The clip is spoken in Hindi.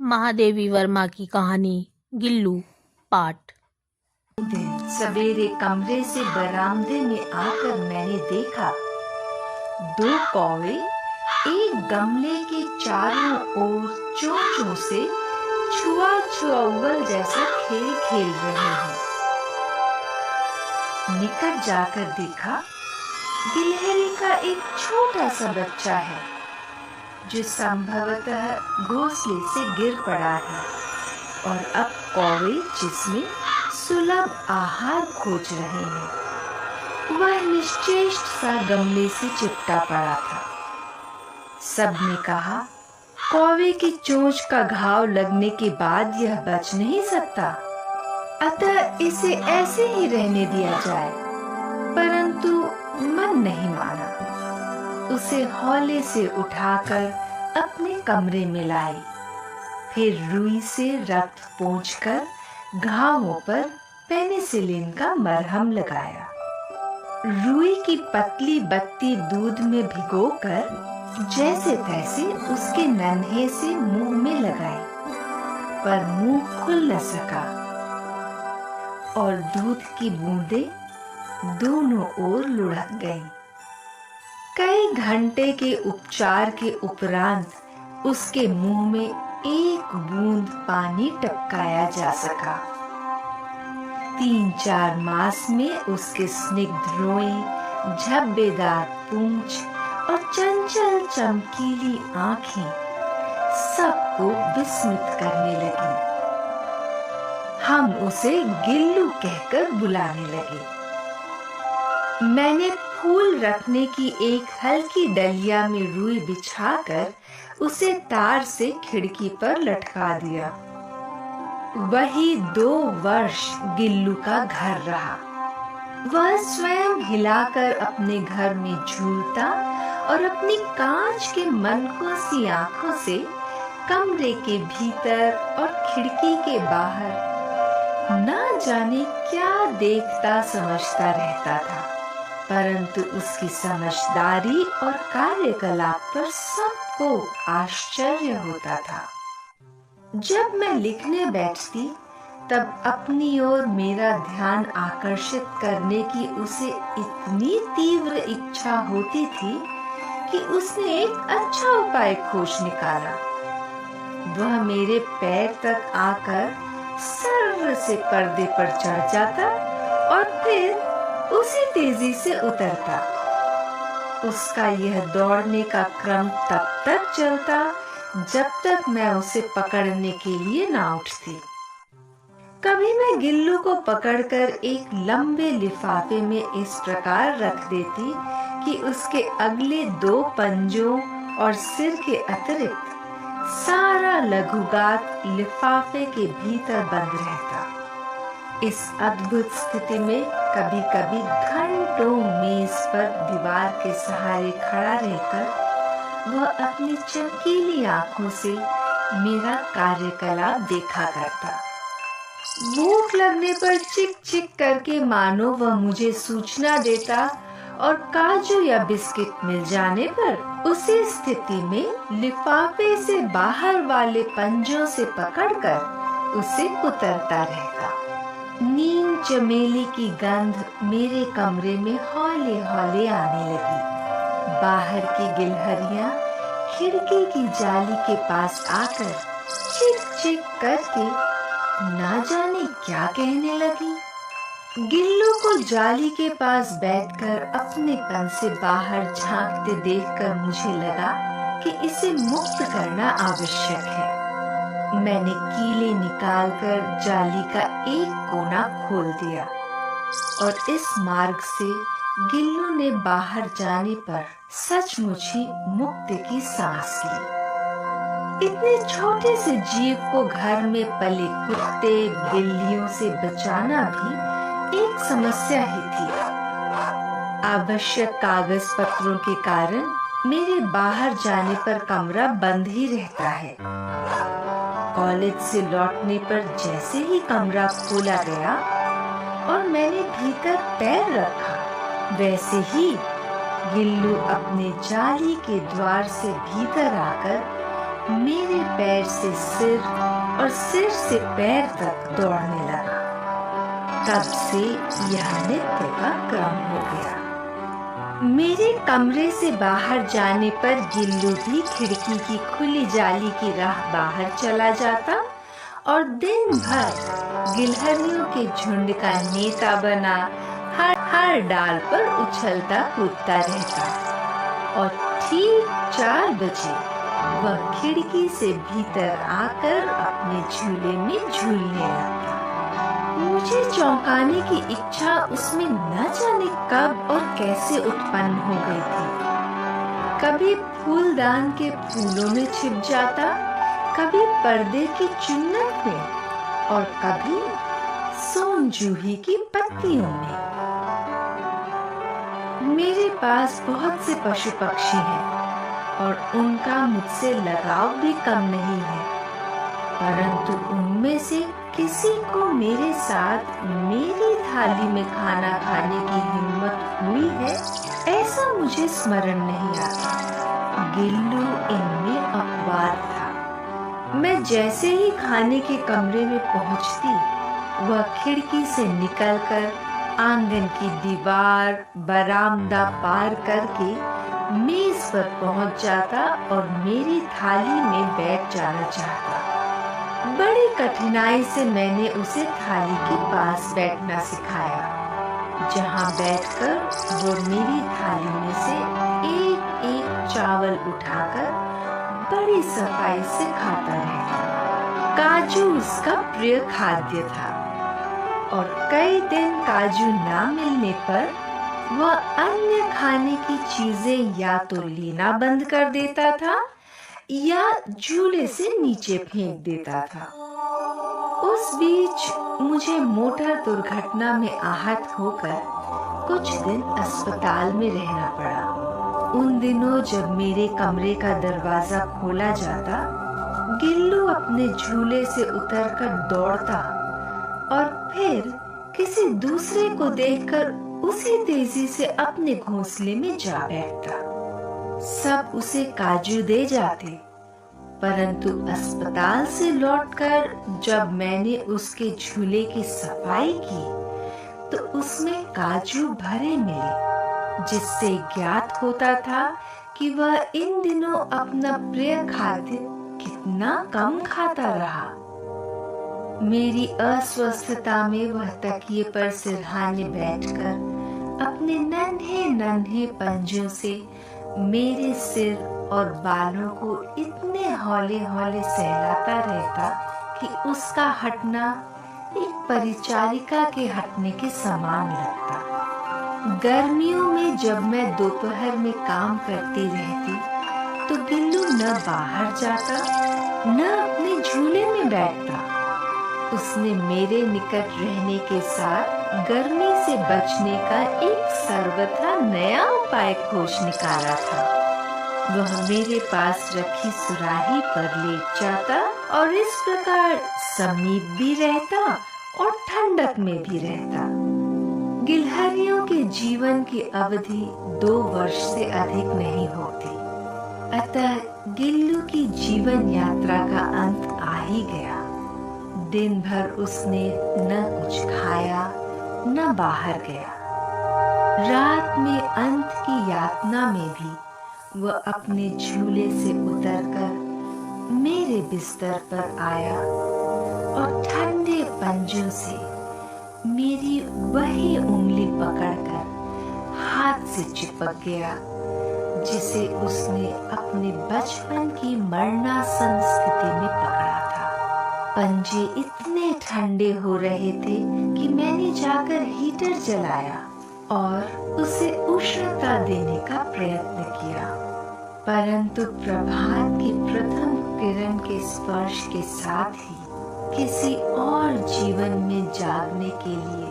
महादेवी वर्मा की कहानी गिल्लू पाठ। दिन सवेरे कमरे से बरामदे में आकर मैंने देखा दो कौवे एक गमले के चारों ओर चोंचों से छुआ छुअव्वल जैसा खेल खेल रहे हैं। निकट जाकर देखा गिलहरी का एक छोटा सा बच्चा है जो संभवतः घोंसले से गिर पड़ा है और अब कौवे जिसमें सुलभ आहार खोज रहे हैं वह निश्चेष्ट सा गमले से चिपटा पड़ा था। सबने कहा कौवे की चोंच का घाव लगने के बाद यह बच नहीं सकता, अतः इसे ऐसे ही रहने दिया जाए, परंतु मन नहीं माना। उसे हौले से उठाकर अपने कमरे में लाई, फिर रुई से रक्त पोंछकर घावों पर पेनिसिलिन का मरहम लगाया। रुई की पतली बत्ती दूध में भिगोकर जैसे तैसे उसके नन्हे से मुंह में लगाई, पर मुंह खुल न सका और दूध की बूंदें दोनों ओर लुढ़क गईं। कई घंटे के उपचार के उपरांत उसके मुंह में एक बूंद पानी टपकाया जा सका। 3-4 मास में उसके स्निग्ध रोएं, झब्बेदार पूंछ और चंचल चमकीली आंखें सबको विस्मित करने लगी। हम उसे गिल्लू कहकर बुलाने लगे। मैंने फूल रखने की एक हल्की डलिया में रुई बिछाकर उसे तार से खिड़की पर लटका दिया। वही 2 वर्ष गिल्लू का घर रहा। वह स्वयं हिलाकर अपने घर में झूलता और अपनी कांच के मनकोसी आंखों से कमरे के भीतर और खिड़की के बाहर न जाने क्या देखता समझता रहता था, परंतु उसकी समझदारी और कार्यकलाप पर सबको आश्चर्य होता था। जब मैं लिखने बैठती तब अपनी ओर मेरा ध्यान आकर्षित करने की उसे इतनी तीव्र इच्छा होती थी कि उसने एक अच्छा उपाय खोज निकाला। वह मेरे पैर तक आकर सर्र से पर्दे पर चढ़ जाता और फिर उसी तेजी से उतरता। उसका यह दौड़ने का क्रम तब तक चलता जब तक मैं उसे पकड़ने के लिए ना उठती। कभी मैं गिल्लू को पकड़कर एक लंबे लिफाफे में इस प्रकार रख देती कि उसके अगले 2 पंजों और सिर के अतिरिक्त सारा लघुगात लिफाफे के भीतर बंद रहता। इस अद्भुत स्थिति में कभी कभी घंटों मेज पर दीवार के सहारे खड़ा रहकर वह अपनी चमकीली आंखों से मेरा कार्यकलाप देखा करता। भूख लगने पर चिक चिक करके मानो वह मुझे सूचना देता और काजू या बिस्किट मिल जाने पर उसी स्थिति में लिफाफे से बाहर वाले पंजों से पकड़कर उसे कुतरता रहता। नीम चमेली की गंध मेरे कमरे में हौले हौले आने लगी। बाहर की गिलहरियां खिड़की की जाली के पास आकर चिक चिक करके ना जाने क्या कहने लगी। गिल्लू को जाली के पास बैठकर अपनेपन से बाहर झांकते देखकर मुझे लगा कि इसे मुक्त करना आवश्यक है। मैंने कीले निकालकर जाली का एक कोना खोल दिया और इस मार्ग से गिल्लू ने बाहर जाने पर सचमुच ही मुक्ति की सांस ली। इतने छोटे से जीव को घर में पले कुत्ते बिल्लियों से बचाना भी एक समस्या ही थी। आवश्यक कागज पत्रों के कारण मेरे बाहर जाने पर कमरा बंद ही रहता है। कॉलेज से लौटने पर जैसे ही कमरा खोला गया और मैंने भीतर पैर रखा, वैसे ही गिल्लू अपने जाली के द्वार से भीतर आकर मेरे पैर से सिर और सिर से पैर तक दौड़ने लगा। तब से यह नित्य का क्रम हो गया। मेरे कमरे से बाहर जाने पर गिल्लू भी खिड़की की खुली जाली की राह बाहर चला जाता और दिन भर गिलहरियों के झुंड का नेता बना हर डाल पर उछलता कूदता रहता और ठीक 4 बजे वह खिड़की से भीतर आकर अपने झूले में झूलने लगता। मुझे चौंकाने की इच्छा उसमें न जाने कब और कैसे उत्पन्न हो गई थी। कभी फूलदान के फूलों में छिप जाता, कभी पर्दे की चुन्नट में और कभी सोन जूही की पत्तियों में। मेरे पास बहुत से पशु पक्षी हैं और उनका मुझसे लगाव भी कम नहीं है, परंतु उनमें से किसी को मेरे साथ मेरी थाली में खाना खाने की हिम्मत हुई है, ऐसा मुझे स्मरण नहीं आता। गिल्लू इनमें अपवाद था। मैं जैसे ही खाने के कमरे में पहुंचती, वह खिड़की से निकलकर आंगन की दीवार बरामदा पार करके मेज पर पहुंच जाता और मेरी थाली में बैठ जाना चाहता। बड़ी कठिनाई से मैंने उसे थाली के पास बैठना सिखाया, जहां बैठकर वो मेरी थाली में से एक एक चावल उठाकर बड़ी सफाई से खाता रहता। काजू उसका प्रिय खाद्य था और कई दिन काजू ना मिलने पर वह अन्य खाने की चीजें या तो लेना बंद कर देता था या झूले से नीचे फेंक देता था। उस बीच मुझे मोटर दुर्घटना में आहत होकर कुछ दिन अस्पताल में रहना पड़ा। उन दिनों जब मेरे कमरे का दरवाजा खोला जाता, गिल्लू अपने झूले से उतरकर दौड़ता और फिर किसी दूसरे को देखकर उसी तेजी से अपने घोंसले में जा बैठता। सब उसे काजू दे जाते, परंतु अस्पताल से लौटकर जब मैंने उसके झूले की सफाई की तो उसमें काजू भरे मिले, जिससे ज्ञात होता था कि वह इन दिनों अपना प्रिय खाद्य कितना कम खाता रहा। मेरी अस्वस्थता में वह तकिए पर सिरहाने बैठकर अपने नन्हे नन्हे पंजों से मेरे सिर और बालों को इतने हौले हौले सहलाता रहता कि उसका हटना एक परिचारिका के हटने के समान लगता। गर्मियों में जब मैं दोपहर में काम करती रहती तो गिल्लू न बाहर जाता न अपने झूले में बैठता। उसने मेरे निकट रहने के साथ गर्मी से बचने का एक सर्वथा नया उपाय खोज निकाला था। वह मेरे पास रखी सुराही पर लेट जाता और इस प्रकार समीप भी रहता और ठंडक में भी रहता। गिलहरियों के जीवन की अवधि 2 वर्ष से अधिक नहीं होती, अतः गिल्लू की जीवन यात्रा का अंत आ ही गया। दिन भर उसने न कुछ खाया न बाहर गया। रात में अंत की यातना में भी वह अपने झूले से उतरकर मेरे बिस्तर पर आया और ठंडे पंजों से मेरी वही उंगली पकड़कर हाथ से चिपक गया जिसे उसने अपने बचपन की मरणासन स्थिति में पकड़ा था। पंजे इतने ठंडे हो रहे थे कि मैंने जाकर हीटर जलाया और उसे उष्णता देने का प्रयत्न किया, परंतु प्रभात की प्रथम किरण के स्पर्श के साथ ही किसी और जीवन में जागने के लिए